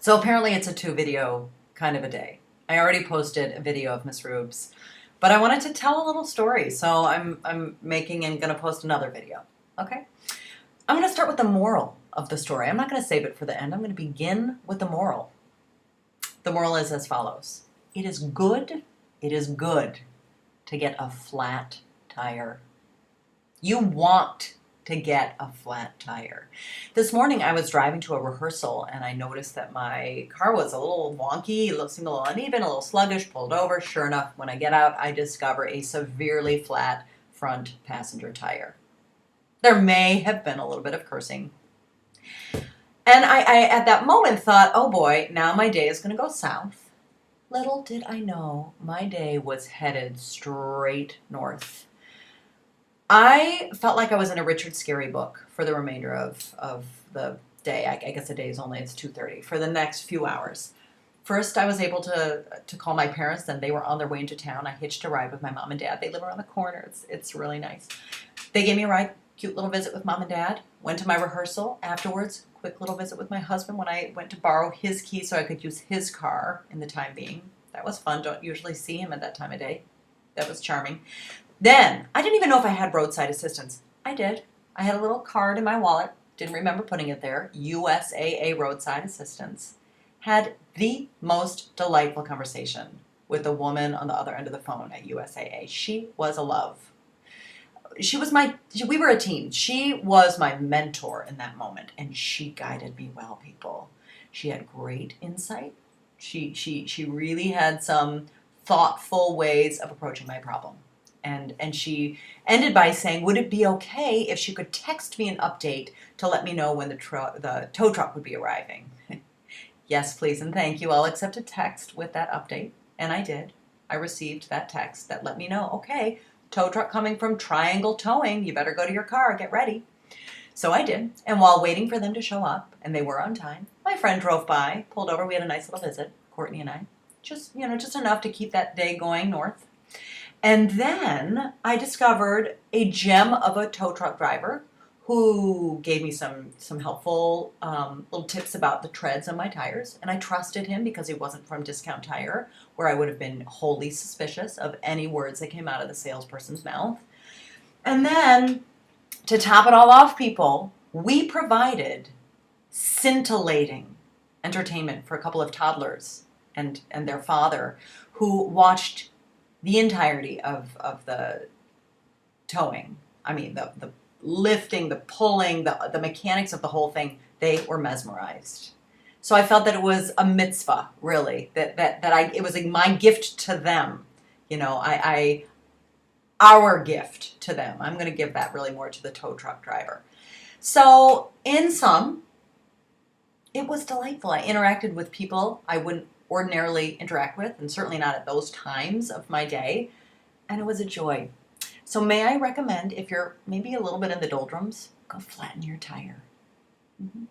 So apparently it's a 2 video kind of a day. I already posted a video of Miss Rubes, but I wanted to tell a little story, so I'm making and gonna post another video. Okay? I'm gonna start with the moral of the story. I'm not gonna save it for the end. I'm gonna begin with the moral. The moral is as follows. It is good to get a flat tire. You want to get a flat tire. This morning I was driving to a rehearsal and I noticed that my car was a little wonky, it seemed a little uneven, a little sluggish, pulled over. Sure enough, when I get out, I discover a severely flat front passenger tire. There may have been a little bit of cursing. And I at that moment thought, oh boy, now my day is going to go south. Little did I know, my day was headed straight north. I felt like I was in a Richard Scarry book for the remainder of the day. I guess the day is only, it's 2:30, for the next few hours. First, I was able to call my parents, and they were on their way into town. I hitched a ride with my mom and dad. They live around the corner. It's really nice. They gave me a ride, cute little visit with mom and dad. Went to my rehearsal. Afterwards, quick little visit with my husband when I went to borrow his key so I could use his car in the time being. That was fun. Don't usually see him at that time of day. That was charming. Then, I didn't even know if I had roadside assistance. I did. I had a little card in my wallet. Didn't remember putting it there. USAA roadside assistance. Had the most delightful conversation with the woman on the other end of the phone at USAA. She was a love. We were a team. She was my mentor in that moment, and she guided me well, people. She had great insight. She really had some thoughtful ways of approaching my problem. And she ended by saying, would it be okay if she could text me an update to let me know when the tow truck would be arriving? Yes, please, and thank you. I'll accept a text with that update. And I did. I received that text that let me know, okay, tow truck coming from Triangle Towing. You better go to your car. Get ready. So I did. And while waiting for them to show up, and they were on time, my friend drove by, pulled over. We had a nice little visit, Courtney and I. Just enough to keep that day going north. And then I discovered a gem of a tow truck driver who gave me some helpful little tips about the treads on my tires. And I trusted him because he wasn't from Discount Tire, where I would have been wholly suspicious of any words that came out of the salesperson's mouth. And then, to top it all off, people, we provided scintillating entertainment for a couple of toddlers and their father who watched the entirety of the towing. I mean, the lifting, the pulling, the mechanics of the whole thing. They were mesmerized. So I felt that it was a mitzvah, really, it was like my gift to them. Our gift to them. I'm going to give that really more to the tow truck driver. So in sum, it was delightful. I interacted with people I wouldn't ordinarily interact with, and certainly not at those times of my day, and it was a joy. So may I recommend, if you're maybe a little bit in the doldrums, go flatten your tire. Mm-hmm.